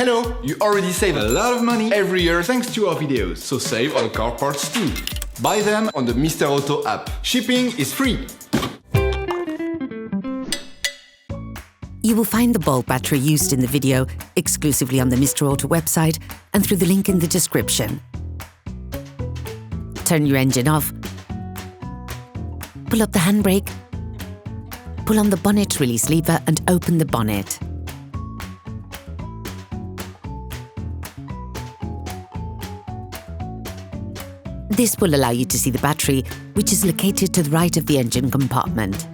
Hello! You already save a lot of money every year thanks to our videos, so save on car parts too. Buy them on the Mr. Auto app. Shipping is free. You will find the bulb battery used in the video exclusively on the Mr. Auto website and through the link in the description. Turn your engine off. Pull up the handbrake. Pull on the bonnet release lever and open the bonnet. This will allow you to see the battery, which is located to the right of the engine compartment.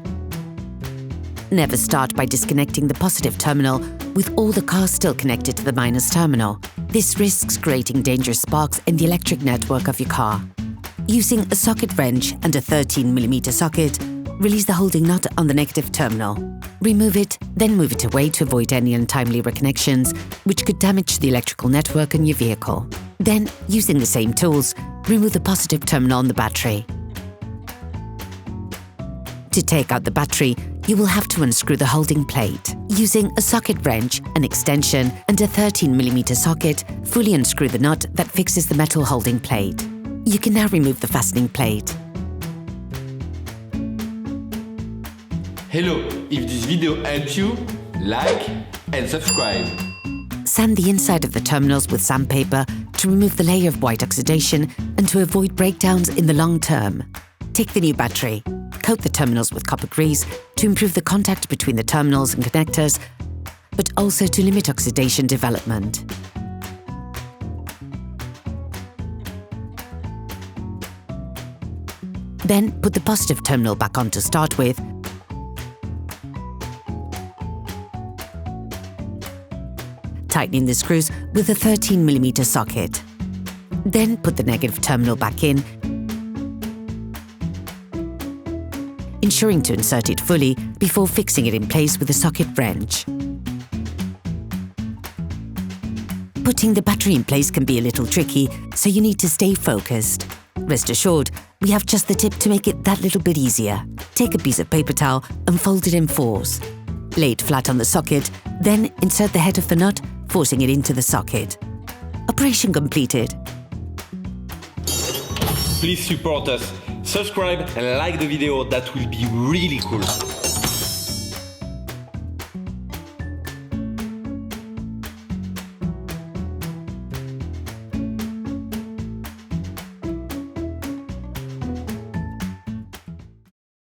Never start by disconnecting the positive terminal with all the cars still connected to the minus terminal. This risks creating dangerous sparks in the electric network of your car. Using a socket wrench and a 13mm socket, release the holding nut on the negative terminal. Remove it, then move it away to avoid any untimely reconnections, which could damage the electrical network in your vehicle. Then, using the same tools, remove the positive terminal on the battery. To take out the battery, you will have to unscrew the holding plate. Using a socket wrench, an extension, and a 13mm socket, fully unscrew the nut that fixes the metal holding plate. You can now remove the fastening plate. Hello! If this video helped you, like and subscribe. Sand the inside of the terminals with sandpaper to remove the layer of white oxidation and to avoid breakdowns in the long term. Take the new battery. Coat the terminals with copper grease to improve the contact between the terminals and connectors, but also to limit oxidation development. Then put the positive terminal back on to start with. Tightening the screws with a 13mm socket. Then put the negative terminal back in, ensuring to insert it fully before fixing it in place with a socket wrench. Putting the battery in place can be a little tricky, so you need to stay focused. Rest assured, we have just the tip to make it that little bit easier. Take a piece of paper towel and fold it in fours. Lay it flat on the socket, then insert the head of the nut, forcing it into the socket. Operation completed. Please support us. Subscribe and like the video, that will be really cool.